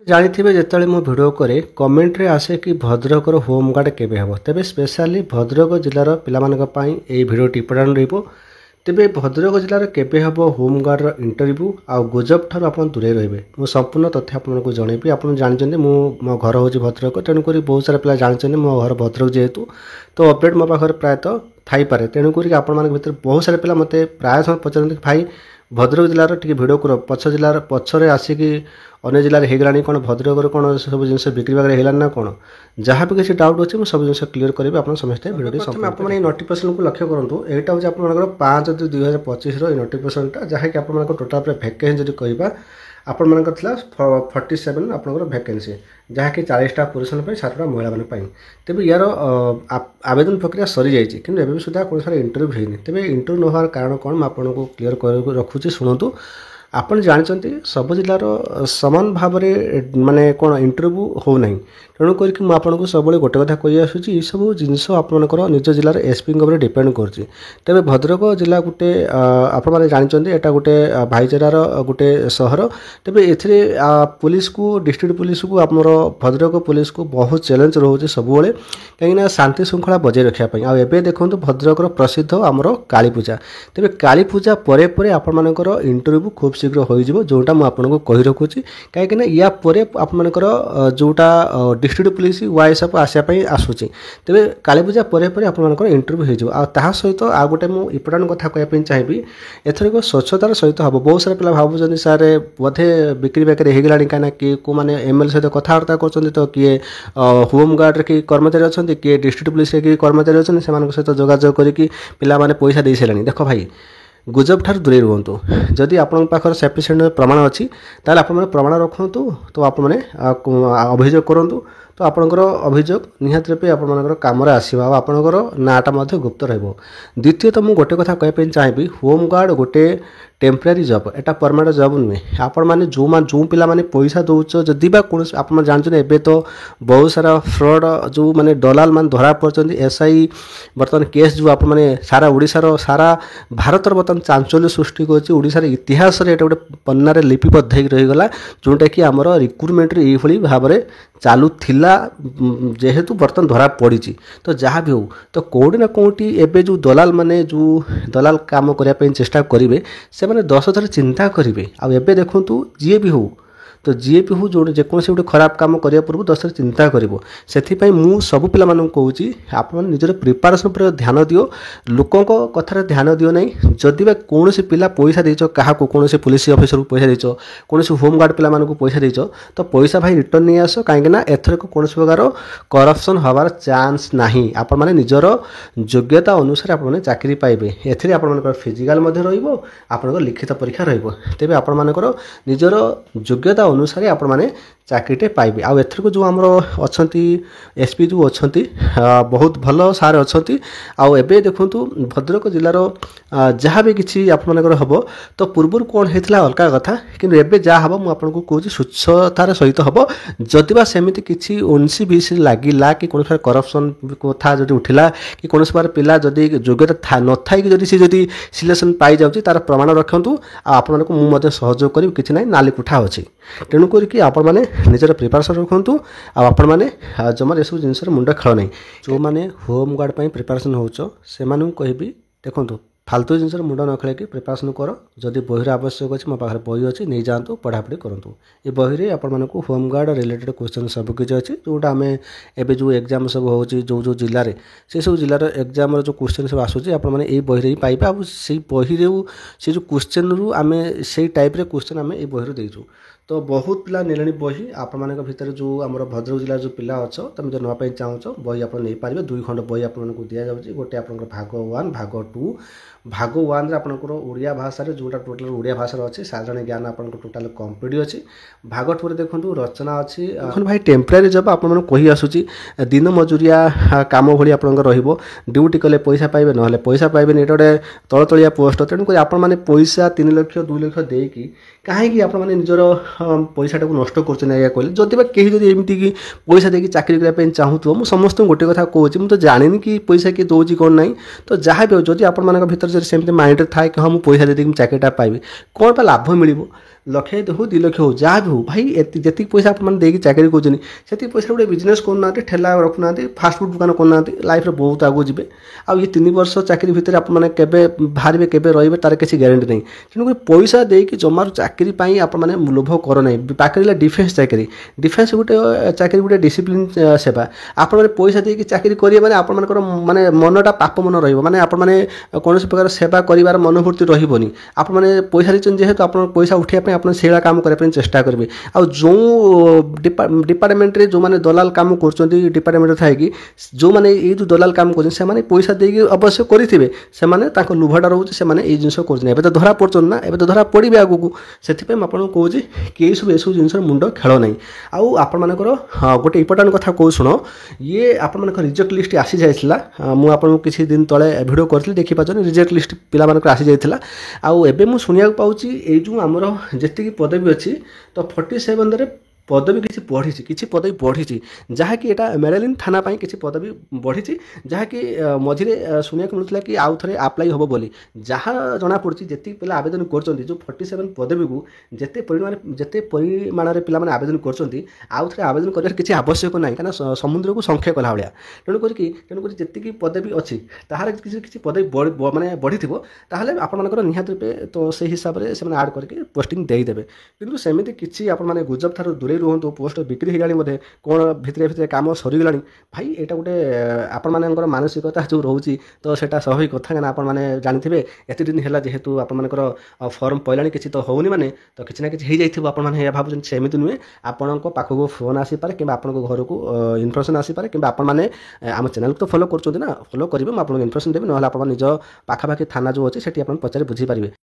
ଜାଣିଥିବେ ଯେତେବେଳେ ମୁଁ ଭିଡ଼ିଓ କରେ କମେଣ୍ଟରେ ଆସେ କି ଭଦ୍ରକର ହୋମଗାର୍ଡ଼ କେବେ ହେବ। ତେବେ ସ୍ପେଶାଲି ଭଦ୍ରକ ଜିଲ୍ଲାର ପିଲାମାନଙ୍କ ପାଇଁ ଏହି ଭିଡ଼ିଓଟି ଇମ୍ପୋର୍ଟାଣ୍ଟ ରହିବ। ତେବେ ଭଦ୍ରକ ଜିଲ୍ଲାର କେବେ ହେବ ହୋମଗାର୍ଡ଼ର ଇଣ୍ଟରଭ୍ୟୁ ଆଉ ଗୁଜବ ଠାରୁ ଆପଣ ଦୂରେଇ ରହିବେ। ମୁଁ ସମ୍ପୂର୍ଣ୍ଣ ତଥ୍ୟ ଆପଣଙ୍କୁ ଜଣାଇବି। ଆପଣ ଜାଣିଛନ୍ତି ମୋ ଘର ହେଉଛି ଭଦ୍ରକ, ତେଣୁକରି ବହୁତ ସାରା ପିଲା ଜାଣିଛନ୍ତି ମୋ ଘର ଭଦ୍ରକ ଯେହେତୁ, ତ ଅପଡ଼େଟ୍ ମୋ ପାଖରେ ପ୍ରାୟତଃ ଥାଇପାରେ। ତେଣୁକରି ଆପଣମାନଙ୍କ ଭିତରେ ବହୁତ ସାରା ପିଲା ମୋତେ ପ୍ରାୟ ସମୟ ପଚାରନ୍ତି ଭାଇ ଭଦ୍ରକ ଜିଲ୍ଲାର ଟିକେ ଭିଡ଼ିଓ କର, ଜିଲ୍ଲାର ପଛରେ ଆସିକି ଅନ୍ୟ ଜିଲ୍ଲାରେ ହେଇଗଲାଣି କ'ଣ, ଭଦ୍ରକରେ କ'ଣ ସବୁ ଜିନିଷ ବିକ୍ରି ବାଗରେ ହେଇଗଲାଣି ନା କ'ଣ, ଯାହା ବି କିଛି ଡାଉଟ୍ ଅଛି ମୁଁ ସବୁ ଜିନିଷ କ୍ଲିୟର କରିବି। ଆପଣ ସମସ୍ତେ ଭିଡ଼ିଓଟି ପ୍ରଥମେ ଆପଣ ଏଇ ନୋଟିଫିକେସନକୁ ଲକ୍ଷ୍ୟ କରନ୍ତୁ। ଏଇଟା ହେଉଛି ଆପଣଙ୍କର 5/2/2025ର ଏଇ ନୋଟିଫିକେସନଟା, ଯାହାକି ଆପଣମାନଙ୍କ ଟୋଟାଲ ଉପରେ ଭ୍ୟାକେନ୍ସି ଯଦି କହିବା ଆପଣମାନଙ୍କର ଥିଲା 47 ଆପଣଙ୍କର ଭ୍ୟାକେନ୍ସି, ଯାହାକି 40ଟା ପୁରୁଷଙ୍କ ପାଇଁ 7ଟା ମହିଳାମାନଙ୍କ ପାଇଁ। ତେବେ ୟାର ଆବେଦନ ପ୍ରକ୍ରିୟା ସରିଯାଇଛି, କିନ୍ତୁ ଏବେ ବି ସୁଦ୍ଧା କୌଣସି ଇଣ୍ଟରଭ୍ୟୁ ହେଇନି। ତେବେ ଇଣ୍ଟରଭ୍ୟୁ ନ ହେବାର କାରଣ କ'ଣ ମୁଁ ଆପଣଙ୍କୁ କ୍ଲିୟର କରିବାକୁ ରଖୁଛି, ଶୁଣନ୍ତୁ। ଆପଣ ଜାଣିଛନ୍ତି ସବୁ ଜିଲ୍ଲାର ସମାନ ଭାବରେ ମାନେ କ'ଣ ଇଣ୍ଟରଭ୍ୟୁ ହେଉନାହିଁ। ତେଣୁ କରିକି ମୁଁ ଆପଣଙ୍କୁ ସବୁବେଳେ ଗୋଟେ କଥା କହି ଆସୁଛି, ଏସବୁ ଜିନିଷ ଆପଣଙ୍କର ନିଜ ଜିଲ୍ଲାର ଏସ୍ପିଙ୍କ ଉପରେ ଡିପେଣ୍ଡ କରୁଛି। ତେବେ ଭଦ୍ରକ ଜିଲ୍ଲା ଗୋଟେ ଆପଣମାନେ ଜାଣିଛନ୍ତି ଏଇଟା ଗୋଟେ ଭାଇଚାରାର ଗୋଟେ ସହର। ତେବେ ଏଥିରେ ପୁଲିସକୁ, ଡିଷ୍ଟ୍ରିକ୍ଟ ପୁଲିସକୁ, ଆମର ଭଦ୍ରକ ପୁଲିସକୁ ବହୁତ ଚ୍ୟାଲେଞ୍ଜ ରହୁଛି ସବୁବେଳେ, କାହିଁକିନା ଶାନ୍ତି ଶୃଙ୍ଖଳା ବଜାୟ ରଖିବା ପାଇଁ। ଆଉ ଏବେ ଦେଖନ୍ତୁ ଭଦ୍ରକର ପ୍ରସିଦ୍ଧ ଆମର କାଳୀପୂଜା। ତେବେ କାଳୀପୂଜା ପରେ ପରେ ଆପଣମାନଙ୍କର ଇଣ୍ଟରଭ୍ୟୁ ଖୁବ୍ ଶୀଘ୍ର ହୋଇଯିବ, ଯେଉଁଟା ମୁଁ ଆପଣଙ୍କୁ କହି ରଖୁଛି। କାହିଁକିନା ୟା ପରେ ଆପଣମାନଙ୍କର ଯେଉଁଟା ଡିଷ୍ଟ୍ରିକ୍ଟ ପୁଲିସ ୱାଇଏସ୍ଏଫ୍ ଆସିବା ପାଇଁ ଆସୁଛି। ତେବେ କାଳୀପୂଜା ପରେ ପରେ ଆପଣମାନଙ୍କର ଇଣ୍ଟରଭ୍ୟୁ ହୋଇଯିବ। ଆଉ ତାହା ସହିତ ଆଉ ଗୋଟେ ମୁଁ ଇମ୍ପୋର୍ଟାଣ୍ଟ କଥା କହିବା ପାଇଁ ଚାହିଁବି, ଏଥରକ ସ୍ୱଚ୍ଛତାର ସହିତ ହେବ। ବହୁତ ସାରା ପିଲା ଭାବୁଛନ୍ତି ସାର୍ ବୋଧେ ବିକ୍ରି ବାକିରି ହେଇଗଲାଣି, କାହିଁକିନା କିଏ କେଉଁମାନେ ଏମ୍ଏଲ୍ଏ ସହିତ କଥାବାର୍ତ୍ତା କରୁଛନ୍ତି, ତ କିଏ ହୋମଗାର୍ଡ଼ରେ କିଏ କର୍ମଚାରୀ ଅଛନ୍ତି, କିଏ ଡିଷ୍ଟ୍ରିକ୍ଟ ପୁଲିସରେ କିଏ କର୍ମଚାରୀ ଅଛନ୍ତି, ସେମାନଙ୍କ ସହିତ ଯୋଗାଯୋଗ କରିକି ପିଲାମାନେ ପଇସା ଦେଇସାରିଲେଣି। ଦେଖ ଭାଇ, ଗୁଜବ ଠାରୁ ଦୂରେଇ ରୁହନ୍ତୁ। ଯଦି ଆପଣଙ୍କ ପାଖରେ ସଫିସିଏଣ୍ଟ ପ୍ରମାଣ ଅଛି ତାହେଲେ ଆପଣମାନେ ପ୍ରମାଣ ରଖନ୍ତୁ, ତ ଆପଣମାନେ ଅଭିଯୋଗ କରନ୍ତୁ। ତ ଆପଣଙ୍କର ଅଭିଯୋଗ ନିହାତି ରୂପେ ଆପଣମାନଙ୍କର କାମରେ ଆସିବ, ଆଉ ଆପଣଙ୍କର ନାଁଟା ମଧ୍ୟ ଗୁପ୍ତ ରହିବ। ଦ୍ୱିତୀୟତଃ ମୁଁ ଗୋଟେ କଥା କହିବା ପାଇଁ ଚାହିଁବି, ହୋମଗାର୍ଡ଼ ଗୋଟେ ଟେମ୍ପରାରୀ ଜବ୍, ଏଟା ପରମାନେଣ୍ଟ ଜବ୍ ନୁହେଁ। ଆପଣମାନେ ଯେଉଁ ପିଲାମାନେ ପଇସା ଦେଉଛ, ଯଦି ବା କୌଣସି ଆପଣ ଜାଣିଛନ୍ତି ଏବେ ତ ବହୁତ ସାରା ଫ୍ରଡ଼ ଯେଉଁମାନେ ଦଲାଲ ମାନେ ଧରା ପଡ଼ୁଛନ୍ତି, ଏସ୍ଆଇ ବର୍ତ୍ତମାନ କେସ୍ ଯେଉଁ ଆପଣମାନେ ସାରା ଓଡ଼ିଶାର, ସାରା ଭାରତର ବର୍ତ୍ତମାନ ଚାଞ୍ଚଲ୍ୟ ସୃଷ୍ଟି କରୁଛି। ଓଡ଼ିଶାର ଇତିହାସରେ ଏଇଟା ଗୋଟେ ପନ୍ନାରେ ଲିପିବଦ୍ଧ ହେଇକି ରହିଗଲା, ଯେଉଁଟାକି ଆମର ରିକ୍ରୁଟମେଣ୍ଟରେ ଏଇଭଳି ଭାବରେ ଚାଲୁଥିଲା, ଯେହେତୁ ବର୍ତ୍ତମାନ ଧରା ପଡ଼ିଛି। ତ ଯାହା ବି ହେଉ, ତ କେଉଁଠି ନା କେଉଁଠି ଏବେ ଯେଉଁ ଦଲାଲ ମାନେ ଯେଉଁ ଦଲାଲ କାମ କରିବା ପାଇଁ ଚେଷ୍ଟା କରିବେ, ସେମାନେ 10 ଥର ଚିନ୍ତା କରିବେ। ଆଉ ଏବେ ଦେଖନ୍ତୁ ଯିଏ ବି ହେଉ, ତ ଯିଏ ବି ହେଉ ଯେକୌଣସି ଗୋଟେ ଖରାପ କାମ କରିବା ପୂର୍ବରୁ 10 ଥର ଚିନ୍ତା କରିବ। ସେଥିପାଇଁ ମୁଁ ସବୁ ପିଲାମାନଙ୍କୁ କହୁଛି, ଆପଣମାନେ ନିଜର ପ୍ରିପାରେସନ୍ ଉପରେ ଧ୍ୟାନ ଦିଅ, ଲୋକଙ୍କ କଥାରେ ଧ୍ୟାନ ଦିଅ ନାହିଁ। ଯଦି ବା କୌଣସି ପିଲା ପଇସା ଦେଇଛ କାହାକୁ, କୌଣସି ପୁଲିସ ଅଫିସରକୁ ପଇସା ଦେଇଛ, କୌଣସି ହୋମଗାର୍ଡ଼ ପିଲାମାନଙ୍କୁ ପଇସା ଦେଇଛ, ତ ପଇସା ଭାଇ ରିଟର୍ନ ନେଇ ଆସ। କାହିଁକିନା ଏଥରକ କୌଣସି ପ୍ରକାର କରପ୍ସନ୍ ହେବାର ଚାନ୍ସ ନାହିଁ। ଆପଣମାନେ ନିଜର ଯୋଗ୍ୟତା ଅନୁସାରେ ଆପଣମାନେ ଚାକିରି ପାଇବେ। ଏଥିରେ ଆପଣମାନଙ୍କର ଫିଜିକାଲ ମଧ୍ୟ ରହିବ, ଆପଣଙ୍କର ଲିଖିତ ପରୀକ୍ଷା ରହିବ। ତେବେ ଆପଣମାନଙ୍କର ନିଜର ଯୋଗ୍ୟତା ଅନୁସାରେ ଆପଣମାନେ ଚାକିରିଟେ ପାଇବେ। ଆଉ ଏଥରକ ଯେଉଁ ଆମର ଅଛନ୍ତି ଏସ୍ପି ଯେଉଁ ଅଛନ୍ତି, ବହୁତ ଭଲ ସାର୍ ଅଛନ୍ତି। ଆଉ ଏବେ ଦେଖନ୍ତୁ ଭଦ୍ରକ ଜିଲ୍ଲାର ଯାହା ବି କିଛି ଆପଣମାନଙ୍କର ହେବ, ତ ପୂର୍ବରୁ କ'ଣ ହେଇଥିଲା ଅଲଗା କଥା, କିନ୍ତୁ ଏବେ ଯାହା ହେବ ମୁଁ ଆପଣଙ୍କୁ କହୁଛି ସ୍ୱଚ୍ଛତାର ସହିତ ହେବ। ଯଦି ବା ସେମିତି କିଛି 19-20 ଲାଗିଲା, କି କୌଣସି ପ୍ରକାର କରପ୍ସନ୍ କଥା ଯଦି ଉଠିଲା, କି କୌଣସି ପ୍ରକାର ପିଲା ଯଦି ଯୋଗ୍ୟତା ନଥାଇକି ଯଦି ସେ ଯଦି ସିଲେକ୍ସନ୍ ପାଇଯାଉଛି, ତା'ର ପ୍ରମାଣ ରଖନ୍ତୁ। ଆଉ ଆପଣମାନଙ୍କୁ ମୁଁ ମଧ୍ୟ ସହଯୋଗ କରିବି, କିଛି ନାହିଁ, ନାଲି କୁଠା ଅଛି। ତେଣୁ କରିକି ଆପଣମାନେ ନିଜର ପ୍ରିପାରେସନ୍ ରଖନ୍ତୁ। ଆଉ ଆପଣମାନେ ଜମାରେ ଏସବୁ ଜିନିଷରେ ମୁଣ୍ଡ ଖେଳ ନାହିଁ। ଯେଉଁମାନେ ହୋମଗାର୍ଡ଼ ପାଇଁ ପ୍ରିପାରେସନ୍ ହେଉଛ, ସେମାନଙ୍କୁ କହିବି, ଦେଖନ୍ତୁ ଫାଲତୁ ଜିନିଷରେ ମୁଣ୍ଡ ନ ଖେଳିକି ପ୍ରିପାରେସନ୍ କର। ଯଦି ବହିର ଆବଶ୍ୟକ ଅଛି, ମୋ ପାଖରେ ବହି ଅଛି, ନେଇଯାଆନ୍ତୁ, ପଢ଼ାପଢ଼ି କରନ୍ତୁ। ଏ ବହିରେ ଆପଣମାନଙ୍କୁ ହୋମଗାର୍ଡ଼ ରିଲେଟେଡ଼୍ କ୍ୱେଶ୍ଚନ୍ ସବୁ କିଛି ଅଛି, ଯେଉଁଟା ଆମେ ଏବେ ଯେଉଁ ଏକ୍ଜାମ୍ ସବୁ ହେଉଛି ଯେଉଁ ଜିଲ୍ଲାରେ, ସେସବୁ ଜିଲ୍ଲାର ଏକ୍ଜାମ୍ର ଯେଉଁ କ୍ୱେଶ୍ଚନ୍ ସବୁ ଆସୁଛି, ଆପଣମାନେ ଏଇ ବହିରେ ହିଁ ପାଇବେ। ଆଉ ସେଇ ବହିରୁ ସେ ଯେଉଁ କ୍ୱେଶ୍ଚନ୍ରୁ ଆମେ ସେଇ ଟାଇପ୍ର କ୍ୱେଶ୍ଚନ୍ ଆମେ ଏଇ ବହିରୁ ଦେଇଛୁ। ତ ବହୁତ ପିଲା ନେଲେଣି ବହି। ଆପଣମାନଙ୍କ ଭିତରେ ଯେଉଁ ଆମର ଭଦ୍ରକ ଜିଲ୍ଲାର ଯେଉଁ ପିଲା ଅଛ, ତୁମେ ଯଦି ନେବା ପାଇଁ ଚାହୁଁଛ, ବହି ଆପଣ ନେଇପାରିବେ। 2 ଖଣ୍ଡ ବହି ଆପଣମାନଙ୍କୁ ଦିଆଯାଉଛି। ଗୋଟେ ଆପଣଙ୍କର ଭାଗ 1, ଭାଗ 2। ଭାଗ 1ରେ ଆପଣଙ୍କର ଓଡ଼ିଆ ଭାଷାରେ ଯେଉଁଟା ଟୋଟାଲ୍ ଓଡ଼ିଆ ଭାଷାରେ ଅଛି, ସାଧାରଣ ଜ୍ଞାନ ଆପଣଙ୍କର ଟୋଟାଲ୍ କମ୍ପ୍ଲିଟ୍ ଅଛି। ଭାଗ 2ରେ ଦେଖନ୍ତୁ ରଚନା ଅଛି। ଦେଖନ୍ତୁ ଭାଇ, ଟେମ୍ପରାରୀ ଜବ୍ ଆପଣମାନଙ୍କୁ କହି ଆସୁଛି, ଦିନ ମଜୁରିଆ କାମ ଭଳି ଆପଣଙ୍କର ରହିବ। ଡ୍ୟୁଟି କଲେ ପଇସା ପାଇବେ, ନହେଲେ ପଇସା ପାଇବେନି। ଏଇଟା ଗୋଟେ ତଳତଳିଆ ପୋଷ୍ଟ। ତେଣୁକରି ଆପଣମାନେ ପଇସା 3 ଲକ୍ଷ 2 ଲକ୍ଷ ଦେଇକି କାହିଁକି ଆପଣମାନେ ନିଜର ପଇସାଟାକୁ ନଷ୍ଟ କରୁଛନ୍ତି ଆଜ୍ଞା କହିଲେ? ଯଦି ବା କେହି ଯଦି ଏମିତିକି ପଇସା ଦେଇକି ଚାକିରି କରିବା ପାଇଁ ଚାହୁଁଥିବ, ମୁଁ ସମସ୍ତଙ୍କୁ ଗୋଟେ କଥା କହୁଛି, ମୁଁ ତ ଜାଣିନି କି ପଇସା କିଏ ଦେଉଛି କ'ଣ ନାହିଁ। ତ ଯାହା ବି ହେଉ, ଯଦି ଆପଣମାନଙ୍କ ଭିତରେ ଯଦି ସେମିତି ମାଇଣ୍ଡରେ ଥାଏ କି ହଁ ମୁଁ ପଇସା ଦେଇକି ମୁଁ ଚାକିରିଟା ପାଇବି, କ'ଣ ବା ଲାଭ ମିଳିବ? ଲକ୍ଷେ ହଉ 2 ଲକ୍ଷ ହଉ ଯାହା ବି ହଉ ଭାଇ ଯେତିକି ପଇସା ଆପଣମାନେ ଦେଇକି ଚାକିରି କରୁଛନ୍ତି ସେତିକି ପଇସା ଗୋଟେ ବିଜନେସ୍ କରୁନାହାନ୍ତି, ଠେଲା ରଖୁନାହାନ୍ତି, ଫାଷ୍ଟଫୁଡ଼ ଦୋକାନ କରୁନାହାନ୍ତି, ଲାଇଫ୍ରେ ବହୁତ ଆଗକୁ ଯିବେ। ଆଉ ଏ 3 ବର୍ଷ ଚାକିରି ଭିତରେ ଆପଣମାନେ କେବେ ବାହାରିବେ କେବେ ରହିବେ ତାର କିଛି ଗ୍ୟାରେଣ୍ଟି ନାହିଁ। ତେଣୁକରି ପଇସା ଦେଇକି ଜମାରୁ ଚାକିରି ପାଇଁ ଆପଣମାନେ ଲୋଭ କର ନାହିଁ। ବାକି ରହିଲା ଡିଫେନ୍ସ ଚାକିରି। ଡିଫେନ୍ସ ଗୋଟେ ଚାକିରି ଗୋଟେ ଡିସିପ୍ଲିନ୍ ସେବା। ଆପଣମାନେ ପଇସା ଦେଇକି ଚାକିରି କରିବେ ମାନେ ଆପଣମାନଙ୍କର ମାନେ ମନଟା ପାପ ମନ ରହିବ, ମାନେ ଆପଣମାନେ କୌଣସି ପ୍ରକାର ସେବା କରିବାର ମନୋବୃତ୍ତି ରହିବନି। ଆପଣମାନେ ପଇସା ଦେଇଛନ୍ତି ଯେହେତୁ ଆପଣ ପଇସା ଉଠାଇବା ପାଇଁ ଆପଣ ସେଇଭଳିଆ କାମ କରିବା ପାଇଁ ଚେଷ୍ଟା କରିବେ। ଆଉ ଯେଉଁ ଡିପାର୍ଟମେଣ୍ଟରେ ଯେଉଁମାନେ ଦଲାଲ କାମ କରୁଛନ୍ତି ଡିପାର୍ଟମେଣ୍ଟରେ ଥାଇକି ଯେଉଁମାନେ ଏଇ ଯେଉଁ ଦଲାଲ କାମ କରୁଛନ୍ତି ସେମାନେ ପଇସା ଦେଇକି ଅବଶ୍ୟ କରିଥିବେ, ସେମାନେ ତାଙ୍କ ଲୋଭଟା ରହୁଛି, ସେମାନେ ଏଇ ଜିନିଷ କରୁଛନ୍ତି। ଏବେ ତ ଧରା ପଡ଼ୁଛନ୍ତି ନା, ଏବେ ତ ଧରା ପଡ଼ିବେ ଆଗକୁ। ସେଥିପାଇଁ ମୁଁ ଆପଣଙ୍କୁ କହୁଛି କି ଏସବୁ ଜିନିଷର ମୁଣ୍ଡ ଖେଳ ନାହିଁ। ଆଉ ଆପଣମାନଙ୍କର ଗୋଟେ ଇମ୍ପୋର୍ଟାଣ୍ଟ କଥା କହୁ ଶୁଣ, ଇଏ ଆପଣମାନଙ୍କ ରିଜେକ୍ଟ ଲିଷ୍ଟ ଆସିଯାଇଥିଲା। ମୁଁ ଆପଣଙ୍କୁ କିଛି ଦିନ ତଳେ ଭିଡ଼ିଓ କରିଥିଲି, ଦେଖିପାରୁଛନ୍ତି ରିଜେକ୍ଟ ଲିଷ୍ଟ ପିଲାମାନଙ୍କର ଆସିଯାଇଥିଲା। ଆଉ ଏବେ ମୁଁ ଶୁଣିବାକୁ ପାଉଛି ଏଇ ଯେଉଁ ଆମର ଯେତିକି ପଦବୀ ଅଛି ତ 47ରେ ପଦବୀ କିଛି ପଦବୀ ବଢ଼ିଛି, ଯାହାକି ଏଇଟା ମେଡେଲିନ୍ ଥାନା ପାଇଁ କିଛି ପଦବୀ ବଢ଼ିଛି, ଯାହାକି ମଝିରେ ଶୁଣିବାକୁ ମିଳୁଥିଲା କି ଆଉ ଥରେ ଆପ୍ଲାଇ ହେବ ବୋଲି। ଯାହା ଜଣାପଡ଼ୁଛି ଯେତିକି ପିଲା ଆବେଦନ କରୁଛନ୍ତି ଯେଉଁ 47 ପଦବୀକୁ ଯେତେ ପରିମାଣରେ ପିଲାମାନେ ଆବେଦନ କରୁଛନ୍ତି ଆଉ ଥରେ ଆବେଦନ କରିବାର କିଛି ଆବଶ୍ୟକ ନାହିଁ, କାରଣ ସମୁଦ୍ରକୁ ସଂଖ୍ୟା କଲା ଭଳିଆ। ତେଣୁକରି ଯେତିକି ପଦବୀ ଅଛି ତାହାର କିଛି ପଦବୀ ମାନେ ବଢ଼ିଥିବ, ତାହେଲେ ଆପଣମାନଙ୍କର ନିହାତି ରୂପେ ତ ସେଇ ହିସାବରେ ସେମାନେ ଆଡ଼୍ କରିକି ପୋଷ୍ଟିଂ ଦେଇଦେବେ। କିନ୍ତୁ ସେମିତି କିଛି ଆପଣମାନେ ଗୁଜବ ଠାରୁ ଦୂରେଇ ରୁହନ୍ତୁ। ପୋଷ୍ଟ ବିକ୍ରି ହେଇଗଲାଣି ବୋଧେ, କ'ଣ ଭିତରେ କାମ ସରିଗଲାଣି, ଭାଇ ଏଇଟା ଗୋଟେ ଆପଣମାନଙ୍କର ମାନସିକତା ଯେଉଁ ରହୁଛି ତ ସେଇଟା ସ୍ୱାଭାବିକ କଥା। କାରଣ ଆପଣମାନେ ଜାଣିଥିବେ ଏତେ ଦିନ ହେଲା ଯେହେତୁ ଆପଣମାନଙ୍କର ଫର୍ମ ପଇଲାଣି କିଛି ତ ହେଉନି, ମାନେ ତ କିଛି ନା କିଛି ହେଇଯାଇଥିବ, ଆପଣମାନେ ଏହା ଭାବୁଛନ୍ତି। ସେମିତି ନୁହେଁ, ଆପଣଙ୍କ ପାଖକୁ ଫୋନ୍ ଆସିପାରେ କିମ୍ବା ଆପଣଙ୍କ ଘରକୁ ଇନଫର୍ମେସନ୍ ଆସିପାରେ, କିମ୍ବା ଆପଣମାନେ ଆମ ଚ୍ୟାନେଲକୁ ତ ଫଲୋ କରୁଛନ୍ତି ନା, ଫଲୋ କରିବେ, ମୁଁ ଆପଣଙ୍କୁ ଇନଫର୍ମେସନ୍ ଦେବି। ନହେଲେ ଆପଣ ନିଜ ପାଖାପାଖି ଥାନା ଯେଉଁ ଅଛି ସେଠି ଆପଣ ପଚାରି ବୁଝିପାରିବେ।